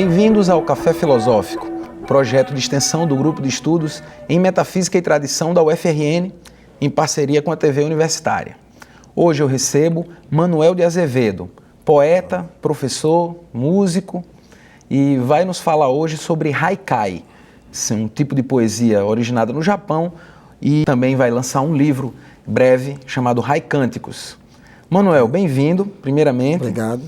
Bem-vindos ao Café Filosófico, projeto de extensão do Grupo de Estudos em Metafísica e Tradição da UFRN, em parceria com a TV Universitária. Hoje eu recebo Manuel de Azevedo, poeta, professor, músico, e vai nos falar hoje sobre Haikai, um tipo de poesia originada no Japão, e também vai lançar um livro breve chamado Haikânticos. Manuel, bem-vindo, primeiramente. Obrigado.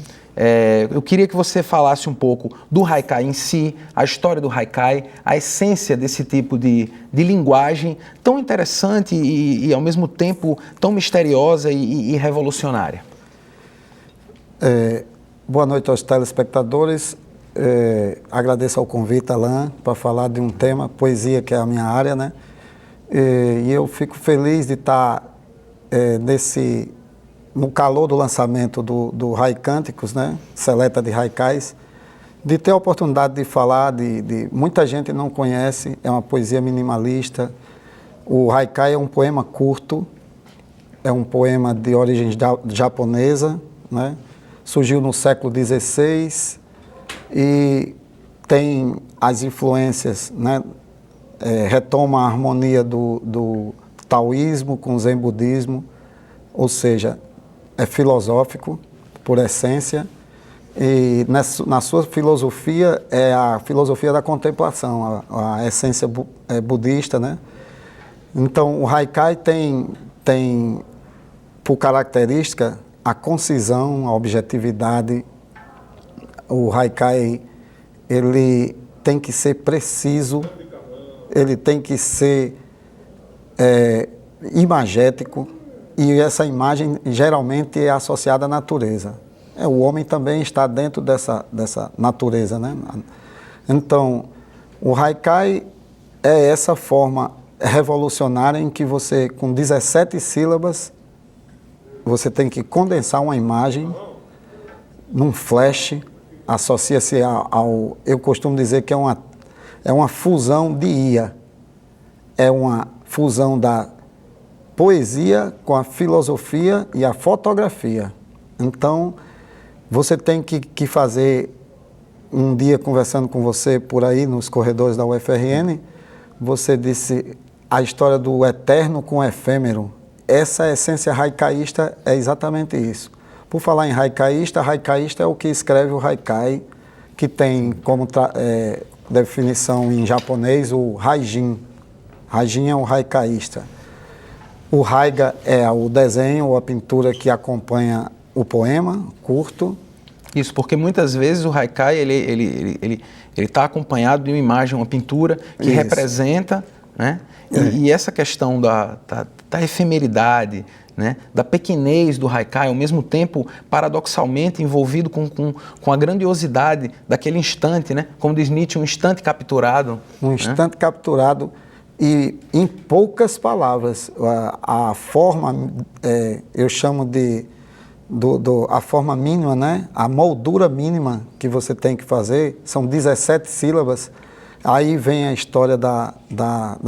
Eu queria que você falasse um pouco do Haikai em si, a história do Haikai, a essência desse tipo de linguagem tão interessante e ao mesmo tempo tão misteriosa e revolucionária. Boa noite aos telespectadores. Agradeço ao convite, Alain, para falar de um tema, poesia, que é a minha área, né? E eu fico feliz de estar no calor do lançamento do Haikânticos, né? Seleta de Haikais, de ter a oportunidade de falar muita gente não conhece, é uma poesia minimalista. O Haikai é um poema curto, é um poema de origem japonesa, né? Surgiu no século XVI e tem as influências, né? Retoma a harmonia do taoísmo com o zen budismo, ou seja, é filosófico por essência, e na sua filosofia é a filosofia da contemplação, a essência budista, né? Então o Haikai tem por característica a concisão, a objetividade. O Haikai, ele tem que ser preciso, ele tem que ser imagético, e essa imagem geralmente é associada à natureza. O homem também está dentro dessa natureza, né? Então, o Haikai é essa forma revolucionária em que você, com 17 sílabas, você tem que condensar uma imagem num flash, associa-se eu costumo dizer que é uma fusão de IA, é uma fusão da poesia com a filosofia e a fotografia. Então, você tem que fazer, um dia conversando com você por aí nos corredores da UFRN, você disse a história do eterno com o efêmero. Essa essência haikaísta é exatamente isso. Por falar em haikaísta é o que escreve o Haikai, que tem como definição em japonês o Haijin. Haijin é o haikaísta. O Haiga é o desenho ou a pintura que acompanha o poema curto. Isso, porque muitas vezes o Haikai ele está acompanhado de uma imagem, uma pintura que Isso. representa, né? E essa questão da efemeridade, né? Da pequenez do Haikai, ao mesmo tempo, paradoxalmente, envolvido com a grandiosidade daquele instante, né? Como diz Nietzsche, um instante capturado. Um instante capturado. E, em poucas palavras, a forma, eu chamo a forma mínima, né? A moldura mínima que você tem que fazer, são 17 sílabas. Aí vem a história da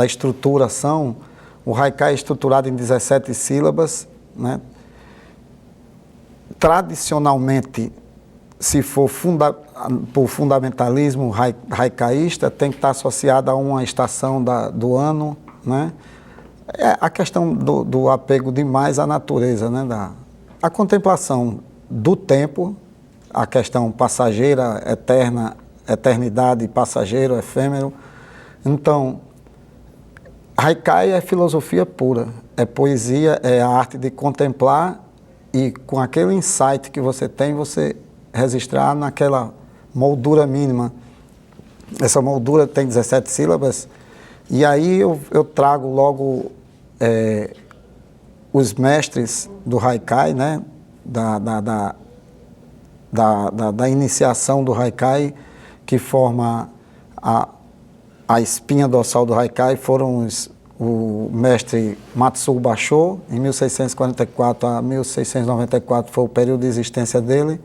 estruturação. O Haikai é estruturado em 17 sílabas, né? Tradicionalmente, se for por fundamentalismo haikaísta, tem que estar associado a uma estação do ano, né? É a questão do apego demais à natureza, né? A contemplação do tempo, a questão passageira, eterna, eternidade, passageiro, efêmero. Então, Haikai é filosofia pura, é poesia, é a arte de contemplar e com aquele insight que você tem, você registrar naquela moldura mínima. Essa moldura tem 17 sílabas, e aí eu trago logo os mestres do Haikai, né? Da iniciação do Haikai, que forma a espinha dorsal do Haikai, foram o mestre Matsuo Basho, em 1644 a 1694 foi o período de existência dele.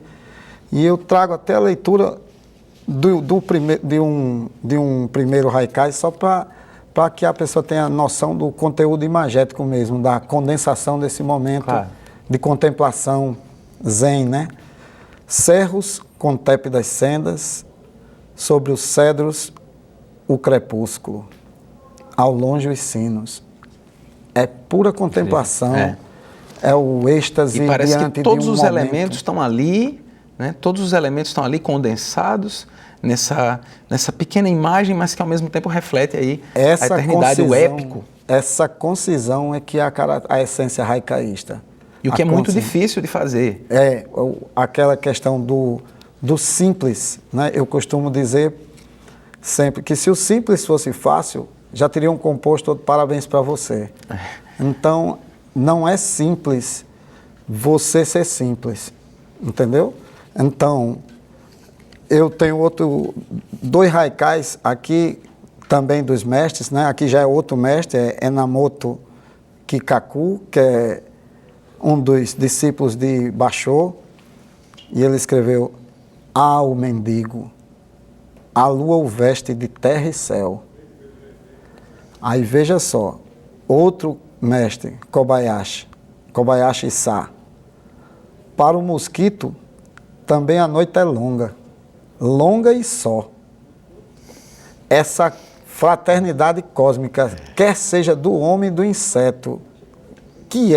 E eu trago até a leitura de um primeiro Haikai, só para que a pessoa tenha noção do conteúdo imagético mesmo, da condensação desse momento de contemplação zen, né? Cerros com tépidas sendas, sobre os cedros o crepúsculo, ao longe os sinos. É pura contemplação, é o êxtase e parece diante que todos de um os momento. elementos estão ali, né? Todos os elementos estão ali condensados nessa pequena imagem, mas que ao mesmo tempo reflete aí a eternidade, o épico. Essa concisão é que é a essência haicaísta. E o que é muito difícil de fazer. É aquela questão do simples, né? Eu costumo dizer sempre que se o simples fosse fácil, já teriam composto outro parabéns para você. Então, não é simples você ser simples, entendeu? Então, eu tenho dois haikais aqui também dos mestres, né? Aqui já é outro mestre, é Enamoto Kikaku, que é um dos discípulos de Basho, e ele escreveu: "Ah, o mendigo, a lua o veste de terra e céu." Aí veja só, outro mestre, Kobayashi Sa: "Para o mosquito, também a noite é longa, longa e só." Essa fraternidade cósmica, quer seja do homem e do inseto, que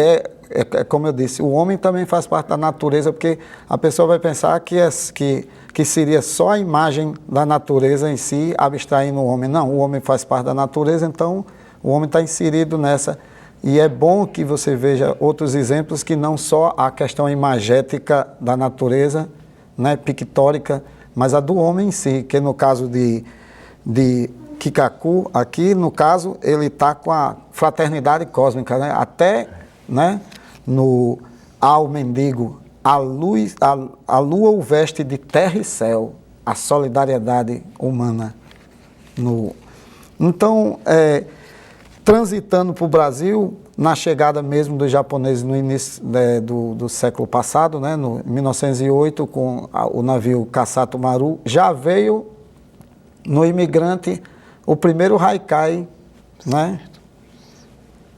como eu disse, o homem também faz parte da natureza, porque a pessoa vai pensar que seria só a imagem da natureza em si, abstraindo o homem. Não, o homem faz parte da natureza, então o homem está inserido nessa. E é bom que você veja outros exemplos que não só a questão imagética da natureza, né, pictórica, mas a do homem em si, que no caso de Kikaku, aqui no caso, ele está com a fraternidade cósmica, né? Até, né, no ao mendigo, a lua o veste de terra e céu, a solidariedade humana. Então, transitando para o Brasil, na chegada mesmo dos japoneses no início do século passado, né, em 1908, com o navio Kasato Maru, já veio no imigrante o primeiro haikai, né?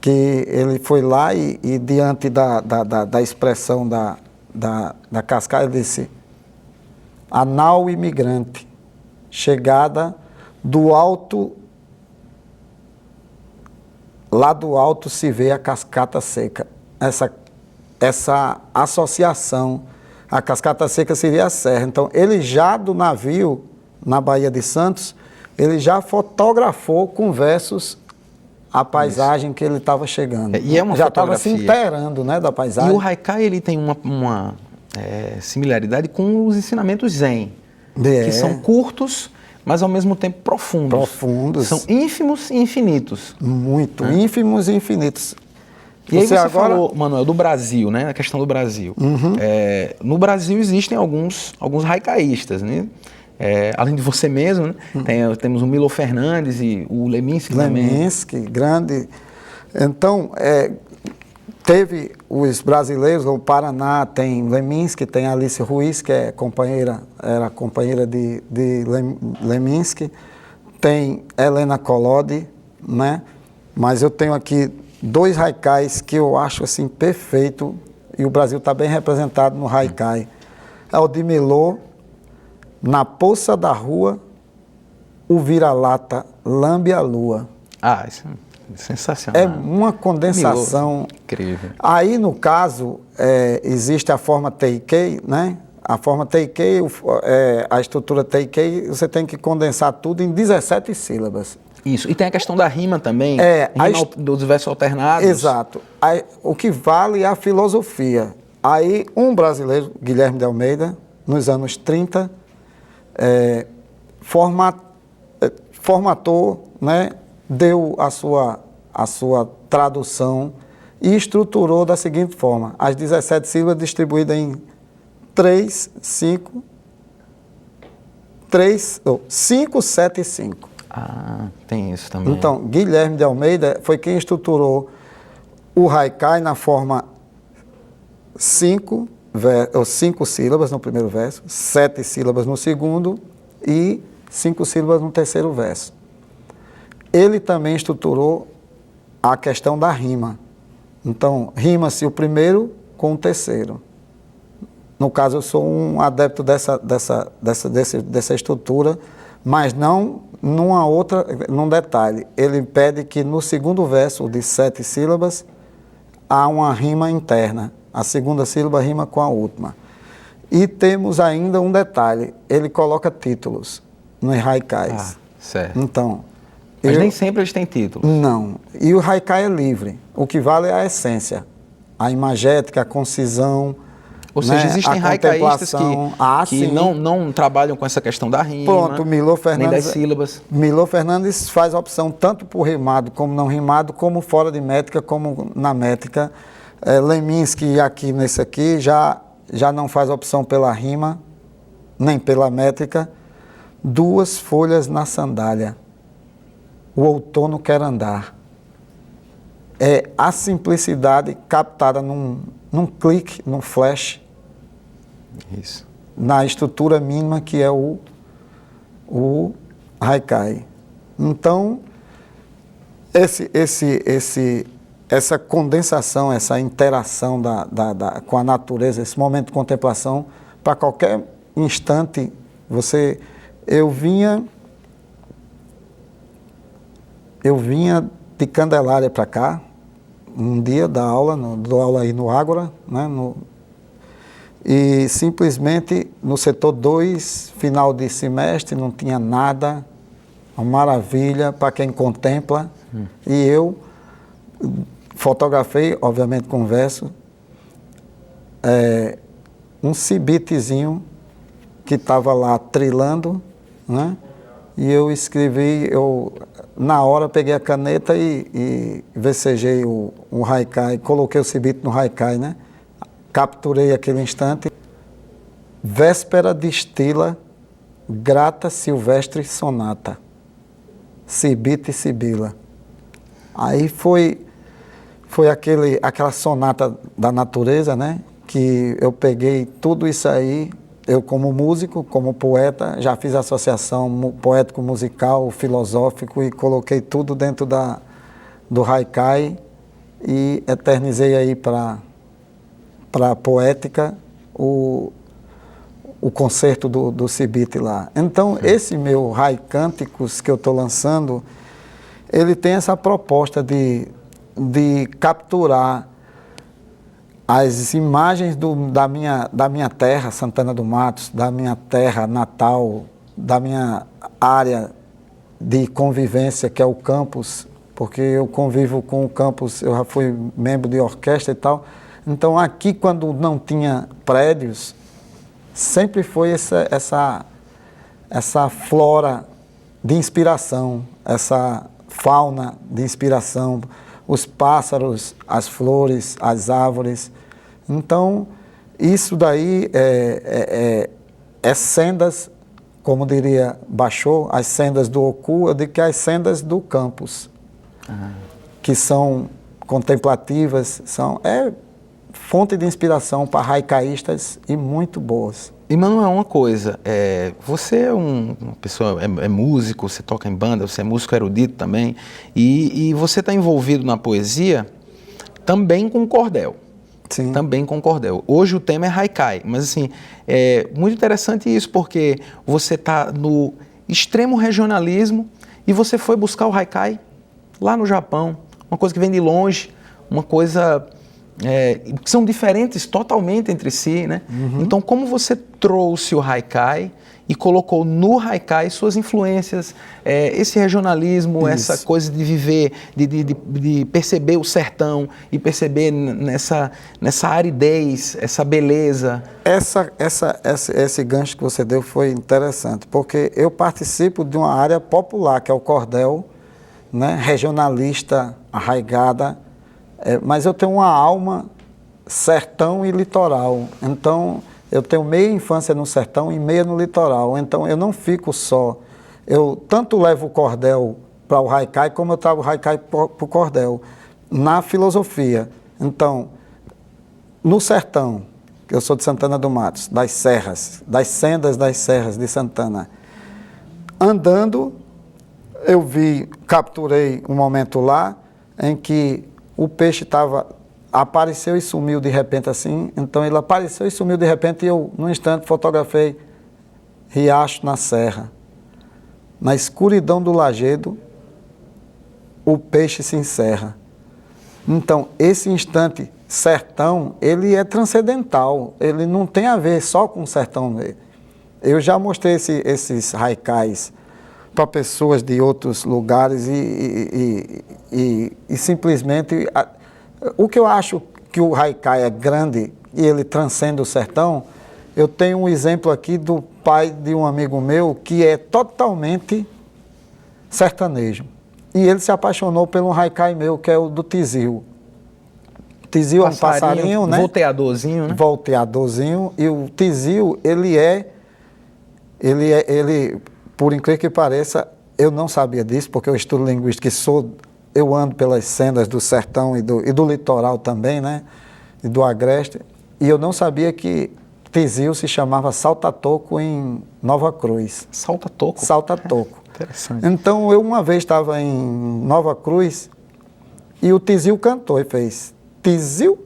Que ele foi lá e diante da expressão da cascata, ele disse: "A nau imigrante, chegada do alto, lá do alto se vê a cascata seca." Essa associação, a cascata seca seria a serra. Então, ele já do navio, na Baía de Santos, ele já fotografou com versos a paisagem que ele estava chegando. E é uma já estava fotografia. se inteirando, né, da paisagem. E o haikai, ele tem uma similaridade com os ensinamentos zen, que são curtos, mas ao mesmo tempo profundos. Profundos. São ínfimos e infinitos. Muito, ínfimos e infinitos. E aí você falou, Manuel, do Brasil, né? A questão do Brasil. Uhum. No Brasil existem alguns haikaístas, né? Além de você mesmo, né? Temos o Milo Fernandes e o Leminski também. Leminski, grande. Então, teve os brasileiros, o Paraná tem Leminski, tem Alice Ruiz, que era companheira de Leminski, tem Helena Collodi, né? Mas eu tenho aqui dois haikais que eu acho assim perfeito, e o Brasil está bem representado no haikai. É o de Milô: "Na poça da rua, o vira-lata lambe a lua." Ah, isso é sensacional. É uma condensação. Milô, incrível. Aí, no caso, existe a forma Teikei, né? A forma Teikei, a estrutura Teikei, você tem que condensar tudo em 17 sílabas. Isso, e tem a questão da rima também, dos versos alternados. Exato. Aí, o que vale é a filosofia. Aí, um brasileiro, Guilherme de Almeida, nos anos 30, formatou, né, deu a sua tradução e estruturou da seguinte forma: as 17 sílabas distribuídas em 5, 7 e 5. Ah, tem isso também. Então, Guilherme de Almeida foi quem estruturou o haikai na forma 5 sílabas no primeiro verso, 7 sílabas no segundo e 5 sílabas no terceiro verso. Ele também estruturou a questão da rima. Então, rima-se o primeiro com o terceiro. No caso, eu sou um adepto dessa estrutura, mas não num detalhe. Ele pede que no segundo verso de 7 sílabas há uma rima interna. A segunda sílaba rima com a última. E temos ainda um detalhe, ele coloca títulos nos haikais. Certo. Então, mas nem sempre eles têm títulos. Não. E o haikai é livre. O que vale é a essência, a imagética, a concisão. Ou seja, existem haikaístas que não trabalham com essa questão da rima, pronto, nem das sílabas. Milor Fernandes faz a opção tanto por rimado como não rimado, como fora de métrica, como na métrica. Leminski, aqui nesse aqui, já não faz opção pela rima, nem pela métrica. 2 folhas na sandália. O outono quer andar. É a simplicidade captada num clique, num flash. Isso. Na estrutura mínima que é o haikai. Então, essa condensação, essa interação com a natureza, esse momento de contemplação, para qualquer instante, eu vinha de Candelária para cá, um dia da aula, dou aula aí no Ágora, né, e simplesmente no setor 2, final de semestre, não tinha nada, uma maravilha para quem contempla, e eu fotografei, obviamente com verso, um cibitezinho que estava lá trilando, né? E eu escrevi, na hora peguei a caneta e versejei o haikai, coloquei o cibite no haikai, né? Capturei aquele instante. Véspera de estila, grata silvestre sonata, cibite e sibila. Aí foi aquela sonata da natureza, né? Que eu peguei tudo isso aí. Eu, como músico, como poeta, já fiz associação poético-musical, filosófico e coloquei tudo dentro do haikai e eternizei aí para a poética o concerto do cibite lá. Então, esse meu Haikânticos que eu estou lançando, ele tem essa proposta de capturar as imagens da minha terra, Santana do Matos, da minha terra natal, da minha área de convivência, que é o campus, porque eu convivo com o campus, eu já fui membro de orquestra e tal. Então, aqui, quando não tinha prédios, sempre foi essa flora de inspiração, essa fauna de inspiração, os pássaros, as flores, as árvores. Então, isso daí é sendas, como diria Bachot, as sendas do Oku, eu digo que é as sendas do campus, que são contemplativas, fonte de inspiração para haikaístas e muito boas. E, Manuel, uma coisa, você é uma pessoa, é músico, você toca em banda, você é músico erudito também, e você está envolvido na poesia também com cordel. Sim. Também com cordel. Hoje o tema é haikai, mas assim, é muito interessante isso, porque você está no extremo regionalismo e você foi buscar o haikai lá no Japão, uma coisa que vem de longe, uma coisa... que são diferentes totalmente entre si, né? Então, como você trouxe o haikai e colocou no haikai suas influências, esse regionalismo, essa coisa de viver, de perceber o sertão e perceber nessa aridez, essa beleza? Esse gancho que você deu foi interessante, porque eu participo de uma área popular, que é o cordel, né? Regionalista, arraigada, mas eu tenho uma alma sertão e litoral. Então, eu tenho meia infância no sertão e meia no litoral. Então, eu não fico só. Eu tanto levo o cordel para o haikai, como eu trago o haikai para o cordel. Na filosofia. Então, no sertão, que eu sou de Santana do Matos, das serras, das sendas das serras de Santana, andando, eu capturei um momento lá em que o peixe apareceu e sumiu de repente assim, então ele apareceu e sumiu de repente e eu, num instante, fotografei riacho na serra. na escuridão do lajedo, o peixe se encerra. Então, esse instante sertão, ele é transcendental, ele não tem a ver só com o sertão. Eu já mostrei esses haikais para pessoas de outros lugares e simplesmente... O que eu acho que o haikai é grande e ele transcende o sertão, eu tenho um exemplo aqui do pai de um amigo meu que é totalmente sertanejo. E ele se apaixonou pelo haikai meu, que é o do Tizil. Tizil é um passarinho, né? Volteadorzinho, né? Volteadorzinho. E o Tizil, ele, por incrível que pareça, eu não sabia disso, porque eu estudo linguística e eu ando pelas sendas do sertão e do litoral também, né? E do agreste. E eu não sabia que Tizil se chamava Salta-Toco em Nova Cruz. Salta-Toco? Salta-Toco. Interessante. Então, eu uma vez estava em Nova Cruz e o Tizil cantou e fez Tizil.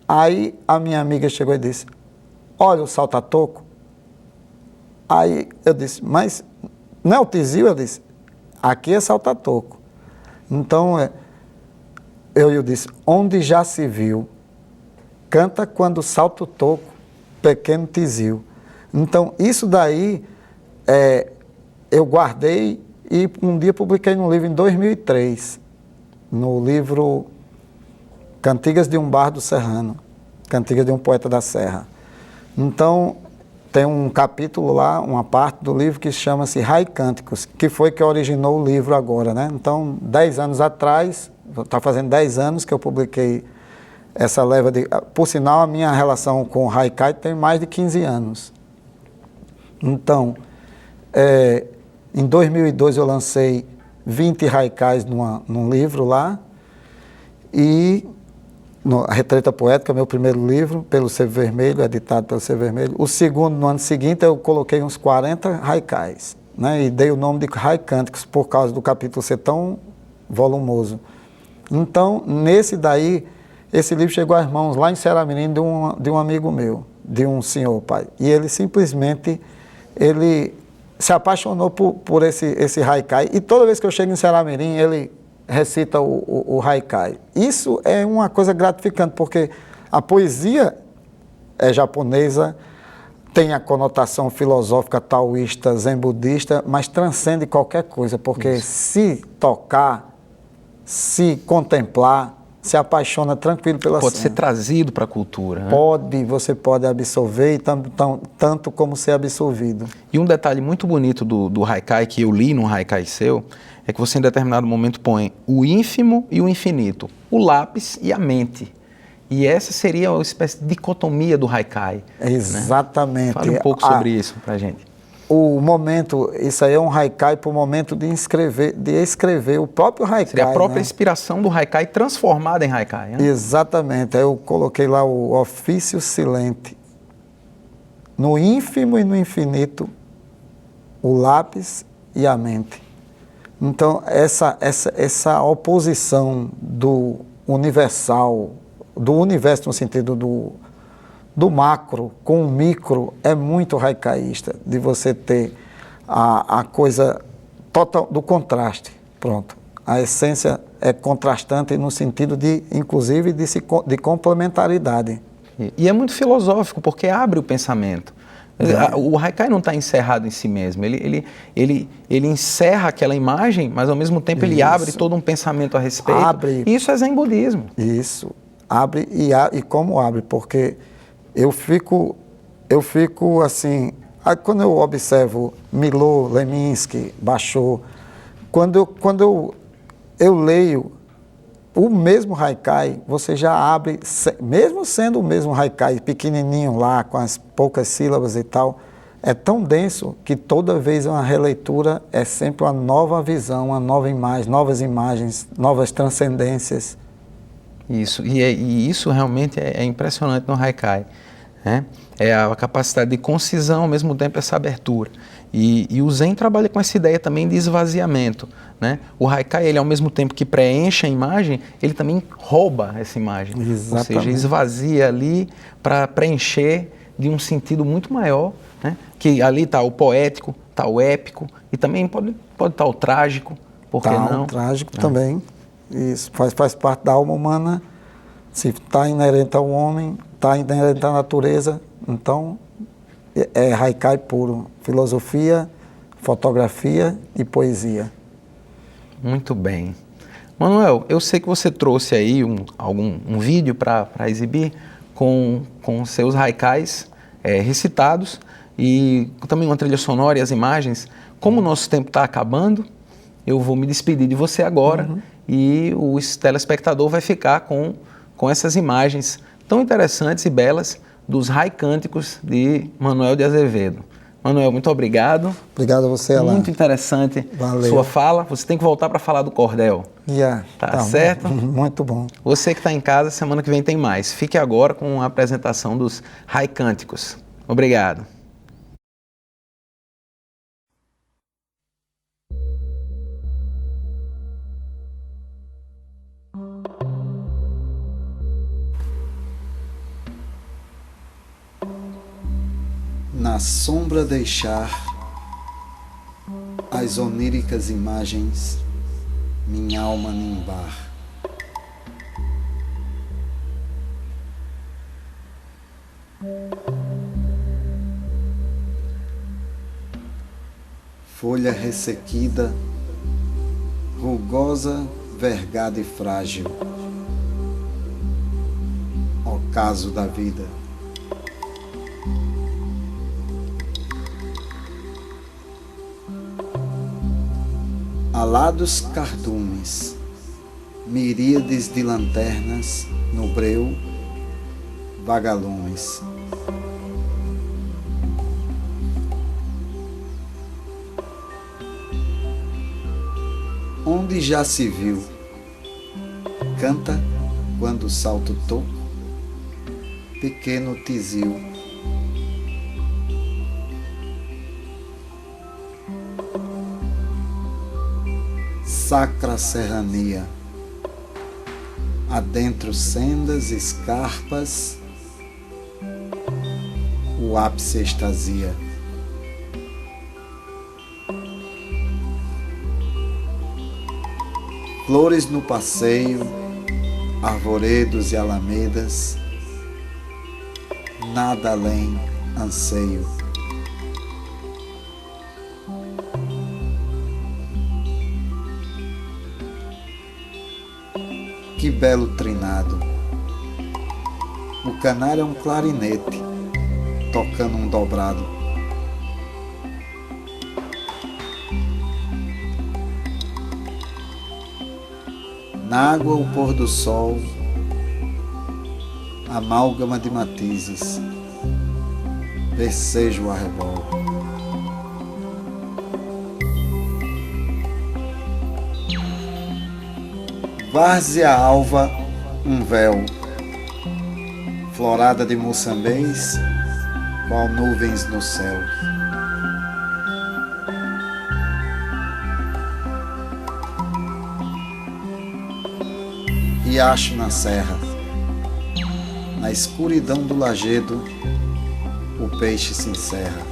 Aí a minha amiga chegou e disse, olha o Salta-Toco. Aí eu disse, mas não é o Tizil? Eu disse, aqui é Salta-Toco. Então, eu disse, onde já se viu, canta quando salta o toco, pequeno Tizil. Então, isso daí, eu guardei e um dia publiquei no livro em 2003, no livro Cantigas de um Bardo Serrano, Cantigas de um Poeta da Serra. Então, tem um capítulo lá, uma parte do livro que chama-se Haicânticos, que foi que originou o livro agora, né? Então, 10 anos atrás, está fazendo 10 anos que eu publiquei essa leva de... Por sinal, a minha relação com o haikai tem mais de 15 anos. Então, em 2002 eu lancei 20 haikais num livro lá, e a Retreta Poética, meu primeiro livro, pelo Sebo Vermelho, editado pelo Sebo Vermelho. O segundo, no ano seguinte, eu coloquei uns 40 haikais, né? E dei o nome de Haicânticos, por causa do capítulo ser tão volumoso. Então, nesse daí, esse livro chegou às mãos lá em Ceará-Mirim de um amigo meu, de um senhor, pai. E ele simplesmente, ele se apaixonou por esse haikai. E toda vez que eu chego em Ceará-Mirim, ele recita o haikai. Isso é uma coisa gratificante, porque a poesia é japonesa, tem a conotação filosófica taoísta, zen budista, mas transcende qualquer coisa, porque se tocar, se contemplar, se apaixona tranquilo pela cena. Pode ser trazido para a cultura, né? Você pode absorver tanto como ser absorvido. E um detalhe muito bonito do haikai, que eu li num haikai seu, é que você em determinado momento põe o ínfimo e o infinito, o lápis e a mente. E essa seria uma espécie de dicotomia do haikai. Exatamente. Né? Fale um pouco sobre isso para a gente. O momento, isso aí é um haikai para o momento de escrever o próprio haikai. Seria a própria inspiração do haikai transformada em haikai. Né? Exatamente. Aí eu coloquei lá o ofício silente. No ínfimo e no infinito, o lápis e a mente. Então, essa oposição do universal, do universo no sentido do macro com o micro, é muito haikaísta, de você ter a coisa total do contraste. Pronto. A essência é contrastante no sentido inclusive, de complementaridade. E é muito filosófico, porque abre o pensamento. O haikai não está encerrado em si mesmo, ele encerra aquela imagem, mas ao mesmo tempo ele abre todo um pensamento a respeito. Isso é zen budismo. Isso, abre e como abre, porque eu fico assim, quando eu observo Milô, Leminski, Basho, quando eu leio o mesmo haikai, você já abre, mesmo sendo o mesmo haikai, pequenininho lá, com as poucas sílabas e tal, é tão denso que toda vez uma releitura é sempre uma nova visão, uma nova imagem, novas imagens, novas transcendências. Isso, e isso realmente é impressionante no haikai, né? É a capacidade de concisão, ao mesmo tempo essa abertura. E o Zen trabalha com essa ideia também de esvaziamento, né? O haikai, ele ao mesmo tempo que preenche a imagem, ele também rouba essa imagem. Exatamente. Ou seja, esvazia ali para preencher de um sentido muito maior, né? Que ali está o poético, tá o épico e também pode estar o trágico, por que não? O trágico também. Isso faz parte da alma humana. Se está inerente ao homem, está inerente à natureza, então é haikai puro. Filosofia, fotografia e poesia. Muito bem. Manuel, eu sei que você trouxe aí um vídeo para exibir com seus haikais recitados e também uma trilha sonora e as imagens. Como o nosso tempo está acabando, eu vou me despedir de você agora e o telespectador vai ficar com essas imagens tão interessantes e belas dos haikânticos de Manuel de Azevedo. Manuel, muito obrigado. Obrigado a você, Alan. Muito interessante sua fala. Você tem que voltar para falar do cordel. Tá certo? Muito bom. Você que está em casa, semana que vem tem mais. Fique agora com a apresentação dos haikânticos. Obrigado. Na sombra deixar as oníricas imagens, minha alma nimbar. Folha ressequida, rugosa, vergada e frágil, ocaso da vida. Alados cardumes, miríades de lanternas no breu, vagalumes. Onde já se viu, canta quando salta o toco, pequeno tizil. Sacra serrania, adentro sendas, escarpas, o ápice extasia. Flores no passeio, arvoredos e alamedas, nada além anseio. Que belo trinado! O canário é um clarinete, tocando um dobrado. Na água o pôr do sol, amálgama de matizes, percejo a revol. Várzea alva, um véu, florada de moçambês, qual nuvens no céu. Riacho na serra, na escuridão do lajedo, o peixe se encerra.